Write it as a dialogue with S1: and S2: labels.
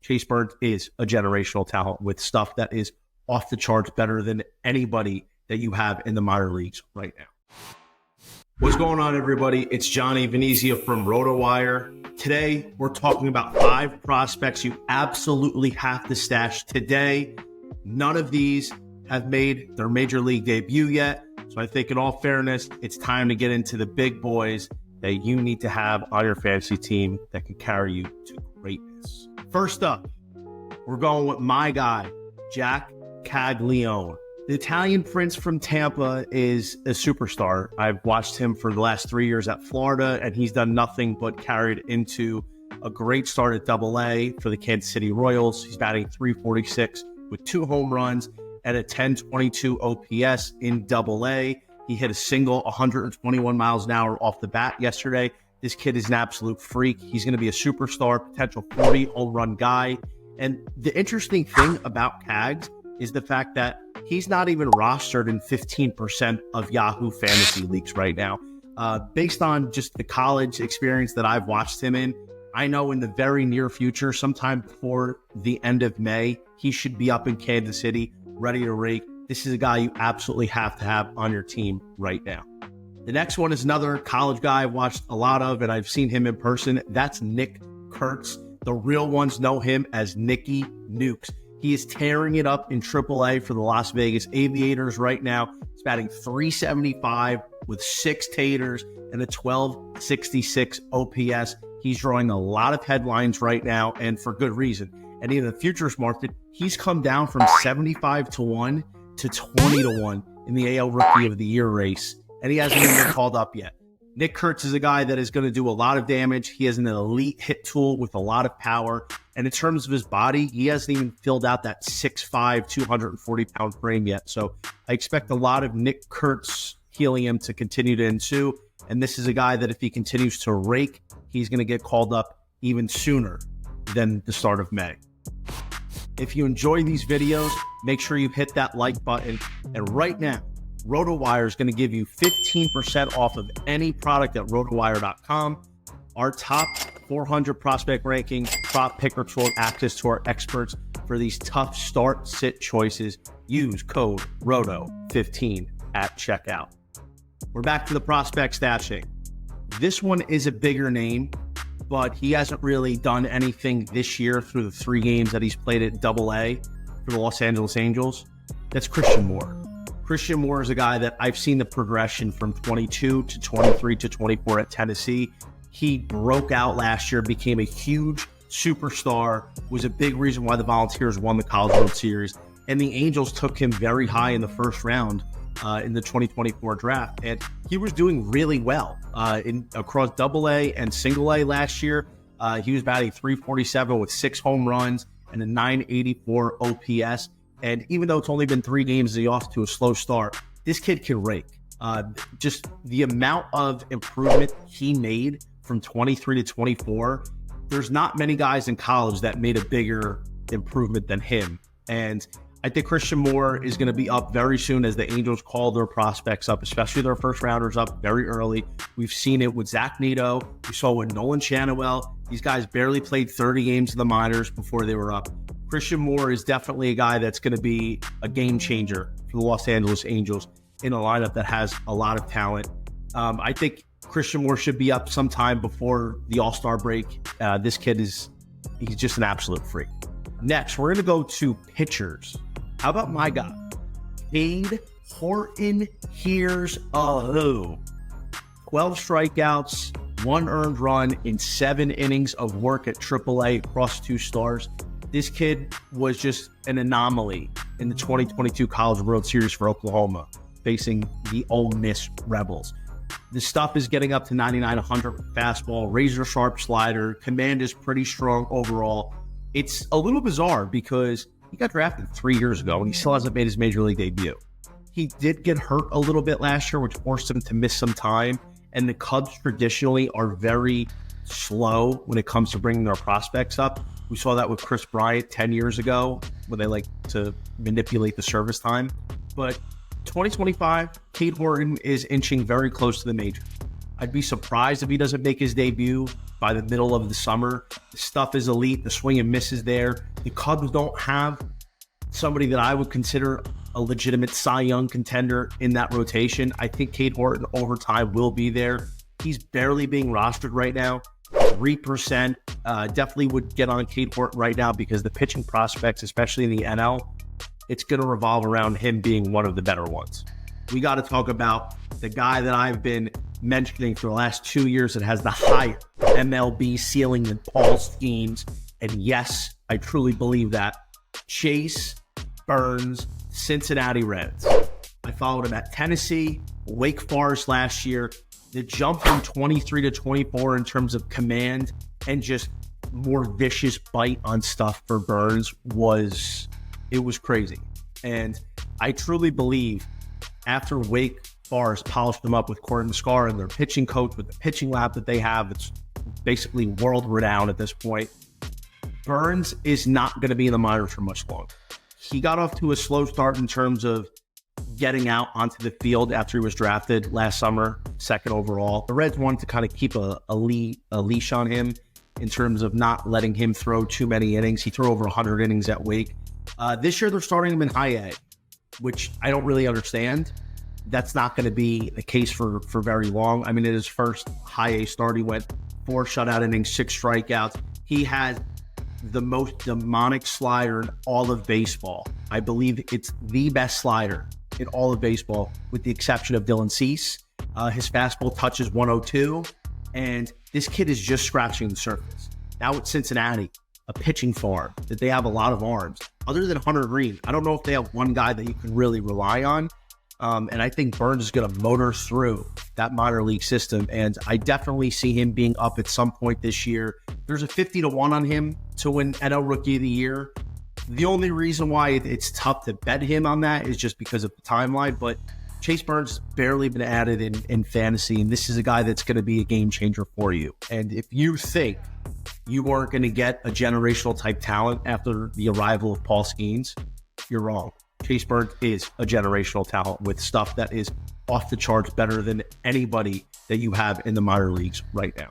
S1: Chase Burns is a generational talent with stuff that is off the charts, better than anybody that you have in the minor leagues right now. What's going on, everybody? It's Johnny Velenzia from RotoWire. Today, we're talking about 5 prospects you absolutely have to stash today. None of these have made their major league debut yet. So I think in all fairness, it's time to get into the big boys that you need to have on your fantasy team that can carry you to greatness. First up, we're going with my guy, Jack Caglianone. The Italian prince from Tampa is a superstar. I've watched him for the last 3 years at Florida, and he's done nothing but carried into a great start at AA for the Kansas City Royals. He's batting .346 with 2 home runs and a .1022 OPS in AA. He hit a single 121 miles an hour off the bat yesterday. This kid is an absolute freak. He's going to be a superstar, potential 40 home run guy. And the interesting thing about Cags is the fact that he's not even rostered in 15% of Yahoo fantasy leagues right now. Based on just the college experience that I've watched him in, I know in the very near future, sometime before the end of May, he should be up in Kansas City, ready to rake. This is a guy you absolutely have to have on your team right now. The next one is another college guy I've watched a lot of, and I've seen him in person. That's Nick Kurtz. The real ones know him as Nicky Nukes. He is tearing it up in AAA for the Las Vegas Aviators right now. He's batting .375 with 6 taters and a .1266 OPS. He's drawing a lot of headlines right now, and for good reason. And in the futures market, he's come down from 75-1 to 20-1 in the AL Rookie of the Year race, and he hasn't even been called up yet. Nick Kurtz is a guy that is going to do a lot of damage. He has an elite hit tool with a lot of power. And in terms of his body, he hasn't even filled out that 6'5", 240-pound frame yet. So I expect a lot of Nick Kurtz helium to continue to ensue. And this is a guy that if he continues to rake, he's going to get called up even sooner than the start of May. If you enjoy these videos, make sure you hit that like button. And right now, RotoWire is going to give you 15% off of any product at RotoWire.com. Our top 400 prospect rankings, prop picker tool, access to our experts for these tough start-sit choices. Use code ROTO15 at checkout. We're back to the prospect stashing. This one is a bigger name, but he hasn't really done anything this year through the 3 games that he's played at AA for the Los Angeles Angels. That's Christian Moore. Christian Moore is a guy that I've seen the progression from 22 to 23 to 24 at Tennessee. He broke out last year, became a huge superstar, was a big reason why the Volunteers won the College World Series. And the Angels took him very high in the first round in the 2024 draft. And he was doing really well across AA and single A last year. He was batting .347 with 6 home runs and a .984 OPS. And even though it's only been 3 games, he's off to a slow start. This kid can rake. Just the amount of improvement he made from 23 to 24, there's not many guys in college that made a bigger improvement than him. And I think Christian Moore is going to be up very soon as the Angels call their prospects up, especially their first rounders up very early. We've seen it with Zach Neto. We saw it with Nolan Chanwell. These guys barely played 30 games in the minors before they were up. Christian Moore is definitely a guy that's going to be a game changer for the Los Angeles Angels in a lineup that has a lot of talent. I think Christian Moore should be up sometime before the All-Star break. This kid he's just an absolute freak. Next, we're going to go to pitchers. How about my guy, Cade Horton? Here's a who. 12 strikeouts, 1 earned run in 7 innings of work at AAA across 2 stars. This kid was just an anomaly in the 2022 College World Series for Oklahoma, facing the Ole Miss Rebels. The stuff is getting up to 99-100 with fastball, razor sharp slider. Command is pretty strong overall. It's a little bizarre because he got drafted 3 years ago and he still hasn't made his major league debut. He did get hurt a little bit last year, which forced him to miss some time. And the Cubs traditionally are very slow when it comes to bringing their prospects up. We saw that with Chris Bryant 10 years ago when they like to manipulate the service time. But 2025, Cade Horton is inching very close to the major. I'd be surprised if he doesn't make his debut by the middle of the summer. The stuff is elite. The swing and miss is there. The Cubs don't have somebody that I would consider a legitimate Cy Young contender in that rotation. I think Cade Horton over time will be there. He's barely being rostered right now. 3%. Definitely would get on Cade Horton right now because the pitching prospects, especially in the NL, it's going to revolve around him being one of the better ones. We got to talk about the guy that I've been mentioning for the last 2 years that has the higher MLB ceiling than Paul Skeens. And yes, I truly believe that. Chase Burns, Cincinnati Reds. I followed him at Tennessee, Wake Forest last year. The jump from 23 to 24 in terms of command and just more vicious bite on stuff for Burns was crazy. And I truly believe after Wake Forest polished them up with Corbin Scar and their pitching coach with the pitching lab that they have, it's basically world renowned at this point. Burns is not going to be in the minors for much longer. He got off to a slow start in terms of getting out onto the field after he was drafted last summer, 2nd overall. The Reds wanted to kind of keep a leash on him in terms of not letting him throw too many innings. He threw over 100 innings at Wake. This year, they're starting him in high A, which I don't really understand. That's not going to be the case for very long. I mean, in his first high A start, he went 4 shutout innings, 6 strikeouts. He had the most demonic slider in all of baseball. I believe it's the best slider in all of baseball, with the exception of Dylan Cease. His fastball touches 102, and this kid is just scratching the surface. Now at Cincinnati, a pitching farm that they have a lot of arms. Other than Hunter Green, I don't know if they have one guy that you can really rely on. And I think Burns is going to motor through that minor league system. And I definitely see him being up at some point this year. There's a 50-1 on him to win NL Rookie of the Year. The only reason why it's tough to bet him on that is just because of the timeline. But Chase Burns has barely been added in fantasy. And this is a guy that's going to be a game changer for you. And if you think you weren't going to get a generational type talent after the arrival of Paul Skeens, you're wrong. Chase Burns is a generational talent with stuff that is off the charts better than anybody that you have in the minor leagues right now.